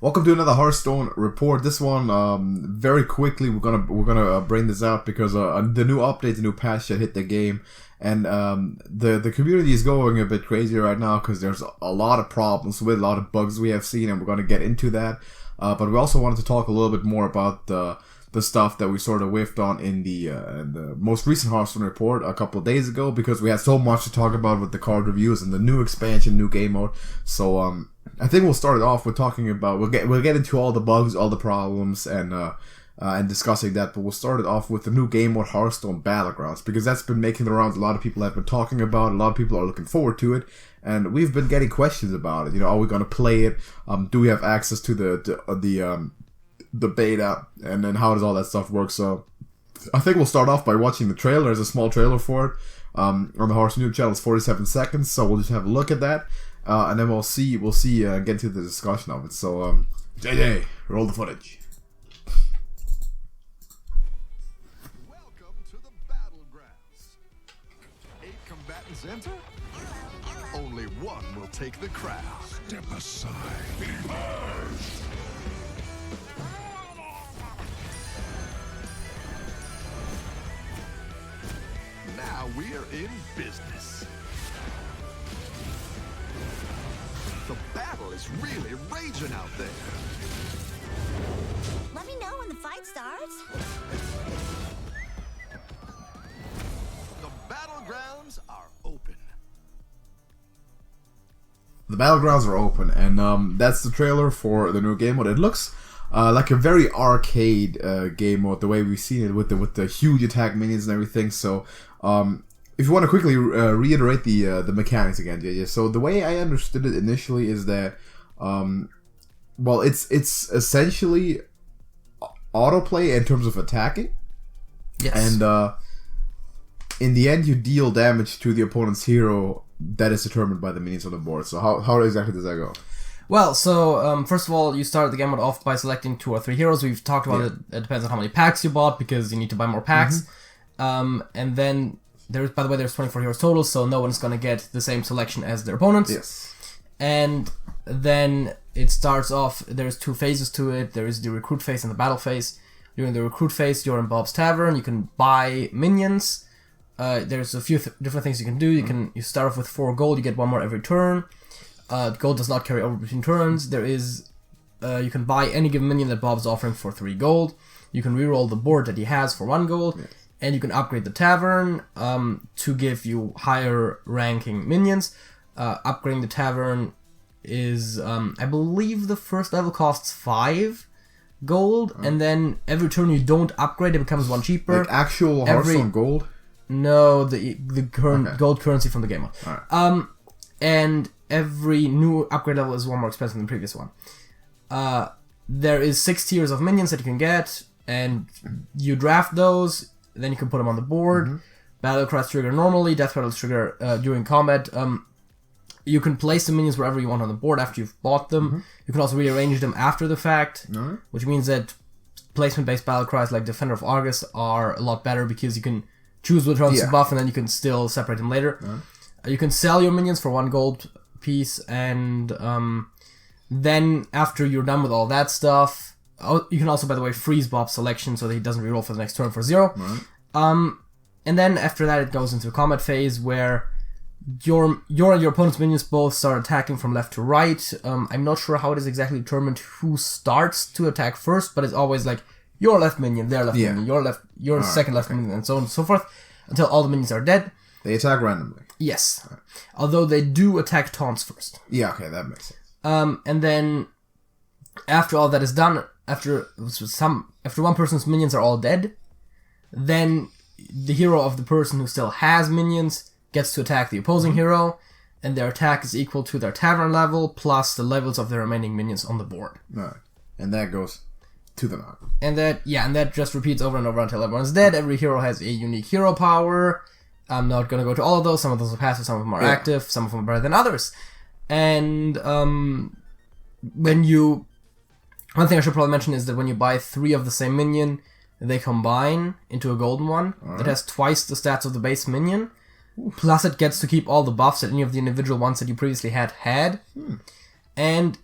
Welcome to another Hearthstone Report. This one, very quickly, we're gonna bring this out because the new update, the new patch that hit the game, and the community is going a bit crazy right now because there's a lot of problems with a lot of bugs we have seen, and we're gonna get into that. But we also wanted to talk a little bit more about the stuff that we sort of whiffed on in the most recent Hearthstone Report a couple of days ago, because we had so much to talk about with the card reviews and the new expansion, new game mode. So I think we'll start it off with talking about we'll get into all the bugs, all the problems, and discussing that. But we'll start it off with the new game mode, Hearthstone Battlegrounds, because that's been making the rounds. A lot of people have been talking about it. A lot of people are looking forward to it, and we've been getting questions about it. You know, are we going to play it? Do we have access to the beta, and then how does all that stuff work? So I think we'll start off by watching the trailer. There's a small trailer for it on the Hearthstone YouTube channel. It's 47 seconds, so we'll just have a look at that, and then we'll see get into the discussion of it. So JJ, roll the footage. Welcome to the Battlegrounds. 8 combatants enter. Only one will take the crown. Step aside. Now we're in business. The battle is really raging out there. Let me know when the fight starts. The Battlegrounds are open. The Battlegrounds are open, and that's the trailer for the new game mode. It looks like a very arcade game mode, the way we've seen it with the huge attack minions and everything. So if you want to quickly reiterate the mechanics again, JJ. So the way I understood it initially is that it's essentially autoplay in terms of attacking. Yes. And in the end, you deal damage to the opponent's hero that is determined by the minions on the board. So how exactly does that go? Well, so first of all, you start the game mode off by selecting 2 or 3 heroes. We've talked about it. It depends on how many packs you bought, because you need to buy more packs. And then there's 24 heroes total, so no one's gonna get the same selection as their opponents. Yes. And then it starts off. There's 2 phases to it. There is the recruit phase and the battle phase. During the recruit phase, you're in Bob's Tavern. You can buy minions. There's a few different things you can do. You start off with 4 gold. You get 1 more every turn. Gold does not carry over between turns. There is, you can buy any given minion that Bob's offering for 3 gold. You can reroll the board that he has for 1 gold. Yes. And you can upgrade the tavern to give you higher ranking minions. Upgrading the tavern is, I believe the first level costs 5 gold, and then every turn you don't upgrade, it becomes 1 cheaper. Like actual Hearthstone gold? No, the current gold currency from the game mode. Right. And every new upgrade level is 1 more expensive than the previous one. There is 6 tiers of minions that you can get, and you draft those. Then you can put them on the board. Battle cries trigger normally. Death battles trigger during combat. You can place the minions wherever you want on the board after you've bought them. You can also rearrange them after the fact, which means that placement-based battle cries like Defender of Argus are a lot better, because you can choose which ones to buff, and then you can still separate them later. You can sell your minions for 1 gold piece, and then after you're done with all that stuff, you can also, by the way, freeze Bob's selection so that he doesn't reroll for the next turn for 0. And then after that, it goes into a combat phase where your and your opponent's minions both start attacking from left to right. I'm not sure how it is exactly determined who starts to attack first, but it's always like your left minion, their left minion, your second left minion, and so on and so forth, until all the minions are dead. They attack randomly. Yes. Although they do attack taunts first. Yeah, okay, that makes sense. And then after all that is done, after one person's minions are all dead, then the hero of the person who still has minions gets to attack the opposing hero, and their attack is equal to their tavern level plus the levels of the remaining minions on the board. Right. And that goes to the knock. And that just repeats over and over until everyone's dead. Every hero has a unique hero power. I'm not going to go to all of those. Some of those are passive, some of them are active, some of them are better than others. And one thing I should probably mention is that when you buy 3 of the same minion, they combine into a golden one that has twice the stats of the base minion. Plus it gets to keep all the buffs that any of the individual ones that you previously had. And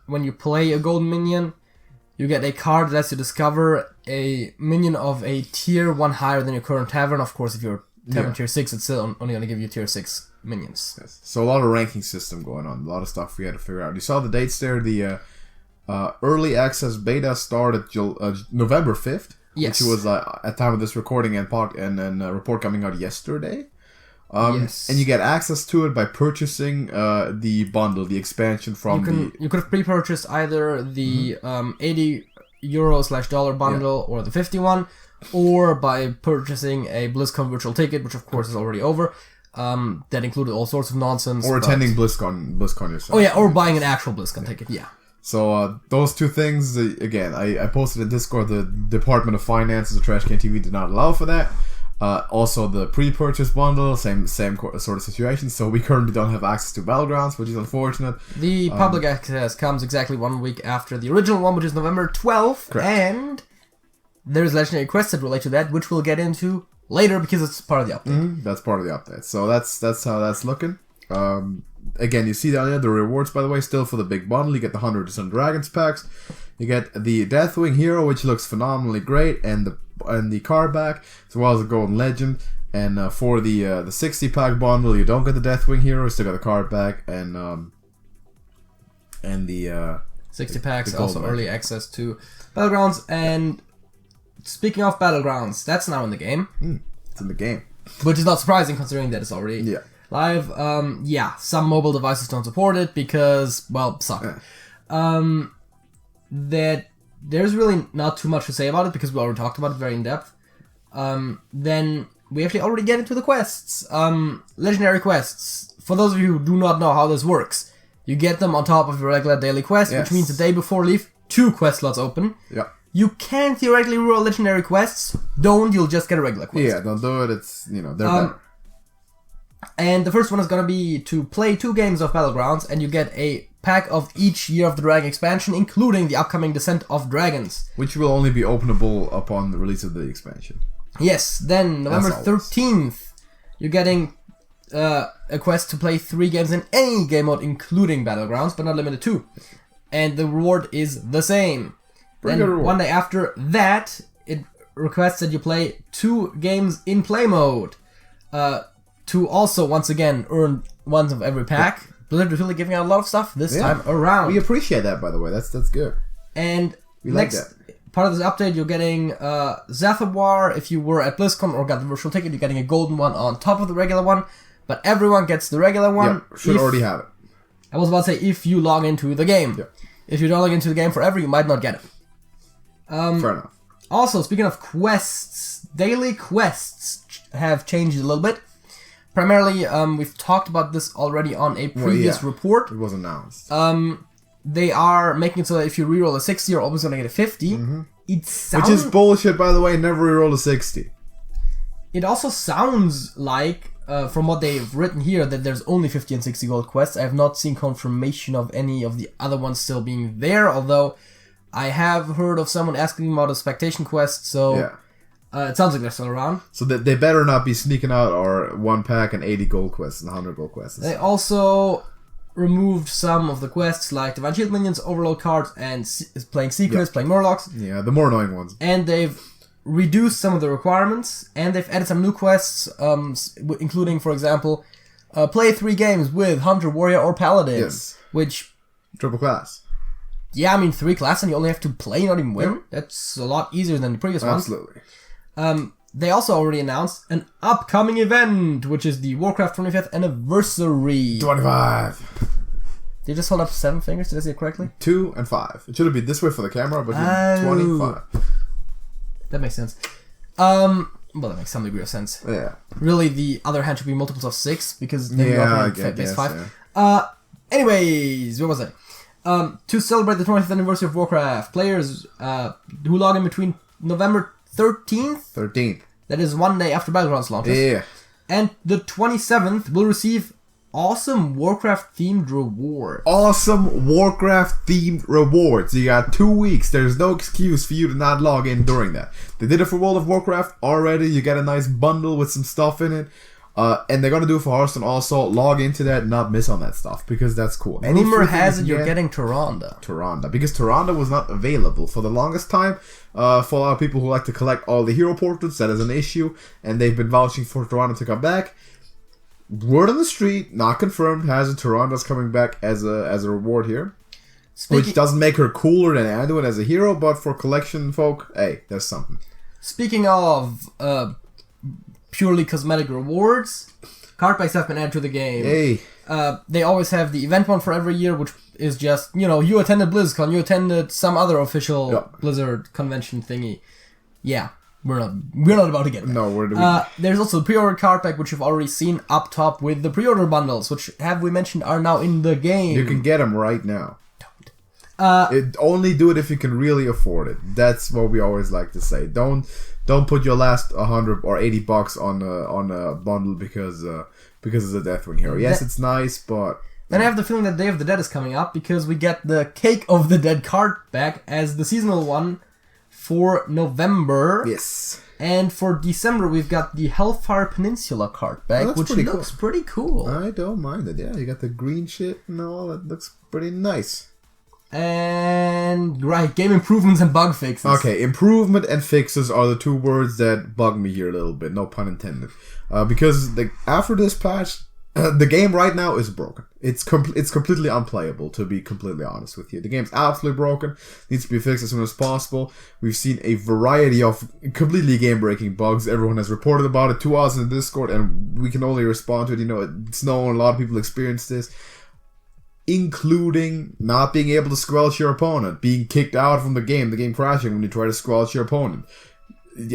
when you play a golden minion, you get a card that lets you discover a minion of a tier 1 higher than your current tavern. Of course, if you're tavern tier 6, it's still only going to give you tier 6 minions. Yes. So a lot of ranking system going on. A lot of stuff we had to figure out. You saw the dates there. The early access beta started November 5th. Yes. Which was at time of this recording and report coming out yesterday. Yes. And you get access to it by purchasing the bundle, the expansion from You could have pre-purchased either the €80/$dollar bundle or the 51, or by purchasing a BlizzCon virtual ticket, which of course is already over. That included all sorts of nonsense. Or attending BlizzCon yourself. Oh yeah, or buying an actual BlizzCon ticket. Yeah. So those two things, again, I posted in Discord, the Department of Finances of TrashcanTV did not allow for that. Also, the pre-purchase bundle, same sort of situation. So we currently don't have access to Battlegrounds, which is unfortunate. The public access comes exactly 1 week after the original one, which is November 12th. Correct. And there's legendary quests that relate to that, which we'll get into later because it's part of the update. That's part of the update. So that's how that's looking. Again, you see down there the rewards, by the way, still for the big bundle. You get the 100% Dragons packs. You get the Deathwing Hero, which looks phenomenally great, and the card back, as well as the Golden Legend. And for the 60 pack bundle, you don't get the Deathwing Hero, you still got the card back, and the 60 packs, the also Golden early access to Battlegrounds. And speaking of Battlegrounds, that's now in the game. It's in the game. Which is not surprising considering that it's already live. Some mobile devices don't support it because, well, suck. That there's really not too much to say about it because we already talked about it very in depth. Then we actually already get into the quests. Legendary quests. For those of you who do not know how this works, you get them on top of your regular daily quest, which means the day before leave, 2 quest slots open. Yeah. You can theoretically roll legendary quests. Don't, you'll just get a regular quest. Yeah, don't do it. It's, they're better. And the first one is going to be to play 2 games of Battlegrounds, and you get a pack of each Year of the Dragon expansion, including the upcoming Descent of Dragons. Which will only be openable upon the release of the expansion. Yes, then November 13th, you're getting a quest to play 3 games in any game mode, including Battlegrounds, but not limited to. And the reward is the same. Pretty good reward. One day after that, it requests that you play 2 games in play mode. To also, once again, earn one of every pack. Blizzard is really giving out a lot of stuff this time around. We appreciate that, by the way. That's good. And we next like that. Part of this update, you're getting Zephyr Bar. If you were at BlizzCon or got the virtual ticket, you're getting a golden one on top of the regular one. But everyone gets the regular one. Yeah, should already have it. I was about to say, if you log into the game. Yeah. If you don't log into the game forever, you might not get it. Fair enough. Also, speaking of quests, daily quests have changed a little bit. Primarily, we've talked about this already on a previous report. It was announced. They are making it so that if you reroll a 60, you're always going to get a 50. It sounds... Which is bullshit, by the way. Never reroll a 60. It also sounds like, from what they've written here, that there's only 50 and 60 gold quests. I have not seen confirmation of any of the other ones still being there, although I have heard of someone asking about a expectation quest, so... Yeah. It sounds like they're still around. So they better not be sneaking out our 1 pack and 80 gold quests and 100 gold quests. They also removed some of the quests like Divine Shield Minions, Overload cards, and playing Secrets, playing Murlocs. Yeah, the more annoying ones. And they've reduced some of the requirements, and they've added some new quests, including, for example, play 3 games with Hunter, Warrior, or Paladin. Yes. Which... Triple class. Yeah, I mean, 3 classes and you only have to play, not even win. Yep. That's a lot easier than the previous ones. Absolutely. They also already announced an upcoming event, which is the Warcraft 25th anniversary. 25. Did you just hold up 7 fingers? Did I see it correctly? 2 and 5. It should have been this way for the camera, but 25. That makes sense. Well, that makes some degree of sense. Yeah. Really, the other hand should be multiples of 6, because then you I have base 5. Yeah. Anyways, what was it? To celebrate the 25th anniversary of Warcraft, players who log in between November 13th, that is 1 day after Battlegrounds launches, Yeah. and the 27th will receive awesome Warcraft-themed rewards. Awesome Warcraft-themed rewards. You got 2 weeks. There's no excuse for you to not log in during that. They did it for World of Warcraft already. You get a nice bundle with some stuff in it. And they're gonna do it for Hearthstone also. Log into that and not miss on that stuff, because that's cool. Rumor has it you're getting Tyrande. Because Tyrande was not available for the longest time. For a lot of people who like to collect all the hero portraits, that is an issue, and they've been vouching for Tyrande to come back. Word on the street, not confirmed, has it Tyranda's coming back as a reward here. Which doesn't make her cooler than Anduin as a hero, but for collection folk, hey, there's something. Speaking of purely cosmetic rewards, card packs have been added to the game. Hey. They always have the event one for every year, which is just, you attended BlizzCon, you attended some other official Blizzard convention thingy. Yeah, we're not about to get that. No, there's also the pre-order card pack, which you've already seen up top with the pre-order bundles, which, have we mentioned, are now in the game. You can get them right now. Only do it if you can really afford it. That's what we always like to say. Don't put your last 100 or $80 on a bundle because it's a Deathwing hero. Yes, it's nice, but then I have the feeling that Day of the Dead is coming up, because we get the Cake of the Dead card back as the seasonal one for November. Yes. And for December we've got the Hellfire Peninsula card back, which looks pretty cool. I don't mind it. Yeah, you got the green shit and all. That looks pretty nice. And right, game improvements and bug fixes. Okay, improvement and fixes are the two words that bug me here a little bit. No pun intended. Because after this patch, the game right now is broken. It's completely unplayable, to be completely honest with you. The game's absolutely broken. Needs to be fixed as soon as possible. We've seen a variety of completely game-breaking bugs. Everyone has reported about it to us in Discord, and we can only respond to it. It's known, a lot of people experience this. Including not being able to squelch your opponent, being kicked out from the game crashing when you try to squelch your opponent,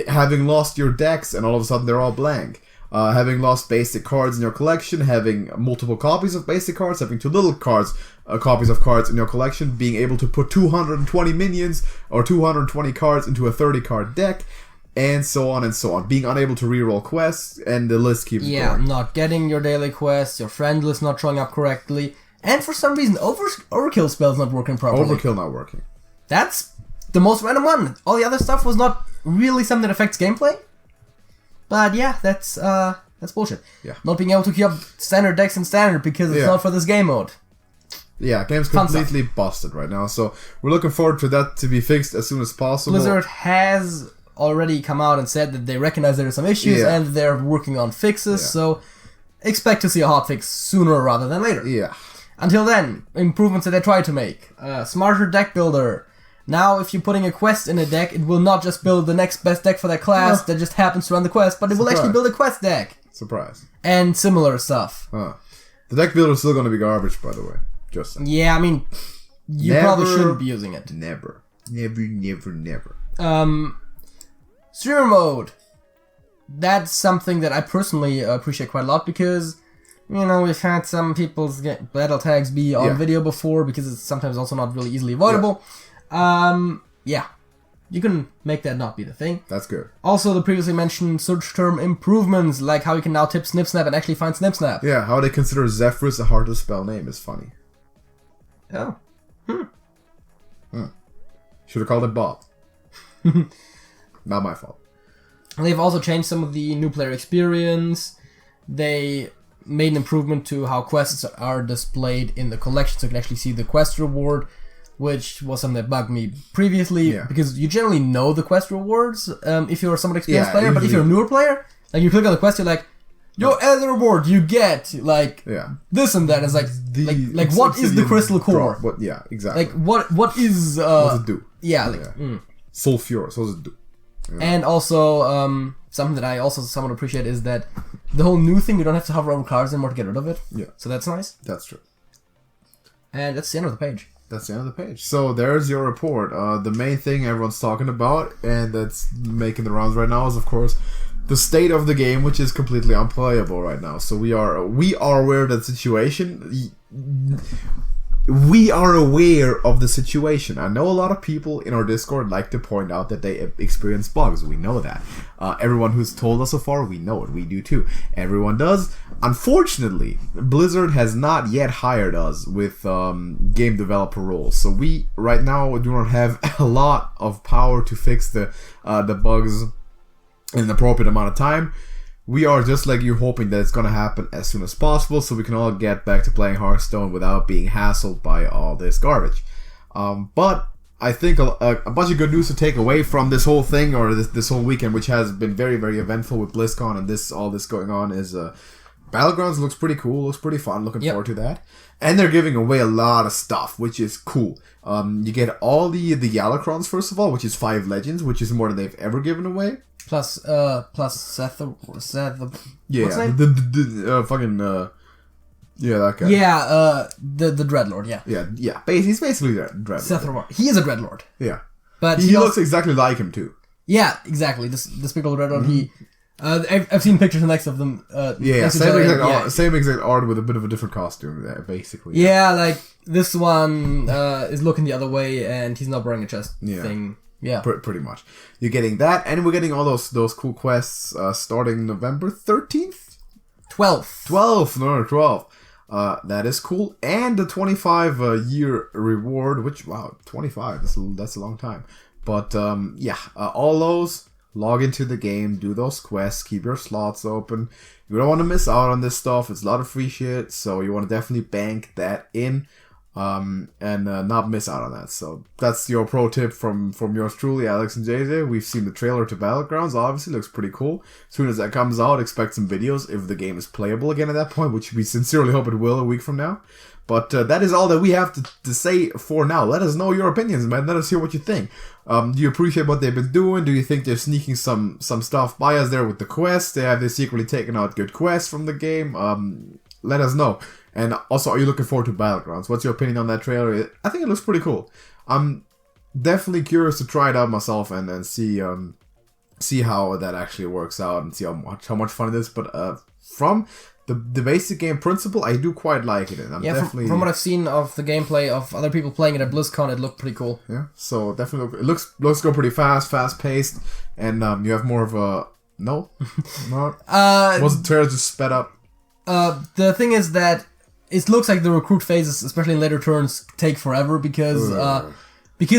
having lost your decks and all of a sudden they're all blank, having lost basic cards in your collection, having multiple copies of basic cards, having too little copies of cards in your collection, being able to put 220 minions or 220 cards into a 30-card deck, and so on and so on. Being unable to reroll quests, and the list keeps going. Yeah, not getting your daily quests, your friend list not showing up correctly. And for some reason, Overkill spell's not working properly. Overkill not working. That's the most random one. All the other stuff was not really something that affects gameplay. But yeah, that's bullshit. Yeah. Not being able to keep up standard decks in standard because it's not for this game mode. Yeah, game's completely busted right now. So we're looking forward to that to be fixed as soon as possible. Blizzard has already come out and said that they recognize there are some issues and they're working on fixes. So expect to see a hotfix sooner rather than later. Yeah. Until then, improvements that they try to make. Smarter deck builder. Now, if you're putting a quest in a deck, it will not just build the next best deck for that class that just happens to run the quest, but it will actually build a quest deck. Surprise. And similar stuff. The deck builder is still going to be garbage, by the way. Just saying. Yeah, I mean, you probably shouldn't be using it. Never. Streamer mode. That's something that I personally appreciate quite a lot because... we've had some people's battle tags be on video before because it's sometimes also not really easily avoidable. You can make that not be the thing. That's good. Also, the previously mentioned search term improvements, like how you can now tip Snip Snap and actually find Snip Snap. Yeah, how they consider Zephyrus a hard to spell name is funny. Oh. Should have called it Bob. Not my fault. They've also changed some of the new player experience. They made an improvement to how quests are displayed in the collection, so you can actually see the quest reward, which was something that bugged me previously, because you generally know the quest rewards if you're a somewhat experienced player, but if you're a newer player, like you click on the quest, you're like, as a reward, you get, this and that. It's like what is the crystal core? Exactly. Like, what is... what does it do? Sulfurous, what does it do? Yeah. And also, something that I also somewhat appreciate is that the whole new thing, you don't have to hover over cards anymore to get rid of it. Yeah. So that's nice. That's true. And that's the end of the page. That's the end of the page. So there's your report. The main thing everyone's talking about, and that's making the rounds right now, is of course the state of the game, which is completely unplayable right now. So we are aware of that situation. We are aware of the situation. I know a lot of people in our Discord like to point out that they experience bugs. We know that. Everyone who's told us so far, we know it. We do too. Everyone does. Unfortunately, Blizzard has not yet hired us with game developer roles. So we, right now, do not have a lot of power to fix the bugs in an appropriate amount of time. we are just like you, hoping that it's gonna happen as soon as possible, so we can all get back to playing Hearthstone without being hassled by all this garbage. But I think a bunch of good news to take away from this whole thing, or this whole weekend, which has been very, very eventful with BlizzCon and all this going on, is Battlegrounds looks pretty cool, looks pretty fun. Looking forward to that. And they're giving away a lot of stuff, which is cool. You get all the Yalacrons, first of all, which is 5 legends, which is more than they've ever given away. Plus Seth. Yeah, what's his name? That guy. Yeah, the Dreadlord. Yeah. Yeah. He's basically Dreadlord. Zephyr Bar. He is a Dreadlord. Yeah, but he looks exactly like him too. Yeah, exactly. This big old Dreadlord. He. I've seen pictures next of them. Same exact art with a bit of a different costume there, basically. Yeah, like this one is looking the other way, and he's not wearing a chest thing. Yeah, pretty much. You're getting that, and we're getting all those cool quests starting November 13th? 12th. November 12th. That is cool. And the 25-year reward, which, wow, 25, that's a long time. But, all those, log into the game, do those quests, keep your slots open. You don't want to miss out on this stuff. It's a lot of free shit, so you want to definitely bank that in. And not miss out on that. So that's your pro tip from yours truly, Alex and JJ. We've seen the trailer to Battlegrounds. Obviously, looks pretty cool. As soon as that comes out, expect some videos if the game is playable again at that point, which we sincerely hope it will a week from now. But that is all that we have to say for now. Let us know your opinions, man. Let us hear what you think. Do you appreciate what they've been doing? Do you think they're sneaking some stuff by us there with the quests? Have they secretly taken out good quests from the game? Let us know. And also, are you looking forward to Battlegrounds? What's your opinion on that trailer? I think it looks pretty cool. I'm definitely curious to try it out myself and see how that actually works out and see how much fun it is. But from the basic game principle, I do quite like it. And I'm definitely from what I've seen of the gameplay of other people playing it at BlizzCon, it looked pretty cool. Yeah, so definitely it looks go pretty fast paced, and you have more of a was the trailer just sped up? The thing is that it looks like the recruit phases, especially in later turns, take forever because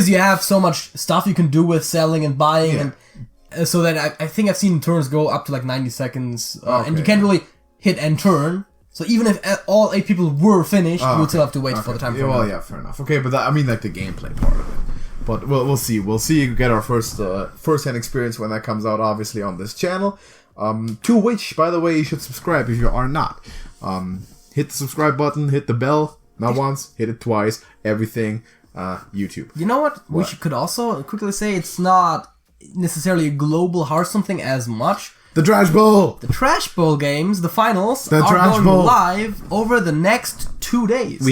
you have so much stuff you can do with selling and buying, and so that I think I've seen turns go up to like 90 seconds, and you can't really hit end turn. So even if all 8 people were finished, you would still have to wait for the time. Fair enough. Okay, but I mean like the gameplay part of it. But we'll see. We'll see. Get our first-hand experience when that comes out, obviously on this channel. To which, by the way, you should subscribe if you are not. Hit the subscribe button, hit the bell, not once, hit it twice, everything, YouTube. You know what? We could also quickly say it's not necessarily a global Hearthstone thing as much. The Trash Bowl! The Trash Bowl games, the finals, are going live over the next 2 days.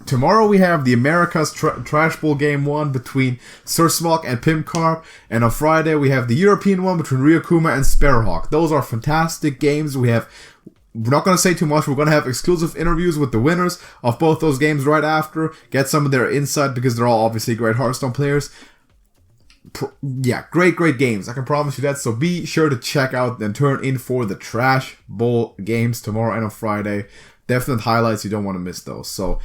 Tomorrow we have the America's Trash Bowl Game 1 between Sir Smog and Pimcarp, and on Friday we have the European one between Ryukuma and Sparrowhawk. Those are fantastic games. We're not going to say too much. We're going to have exclusive interviews with the winners of both those games right after. Get some of their insight because they're all obviously great Hearthstone players. Great games. I can promise you that. So be sure to check out and turn in for the Trash Bowl games tomorrow and on Friday. Definite highlights. You don't want to miss those. So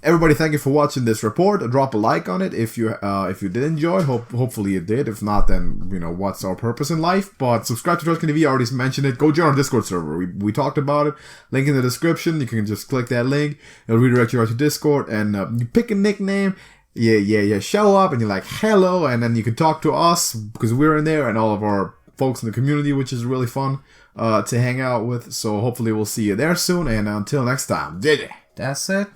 everybody, thank you for watching this report. Drop a like on it if you did enjoy. Hopefully you did. If not, then what's our purpose in life. But subscribe to TrashcanTV. I already mentioned it. Go join our Discord server. We talked about it. Link in the description. You can just click that link. It'll redirect you right to Discord, and you pick a nickname. Yeah. Show up and you're like hello, and then you can talk to us because we're in there and all of our folks in the community, which is really fun to hang out with. So hopefully we'll see you there soon. And until next time, That's it.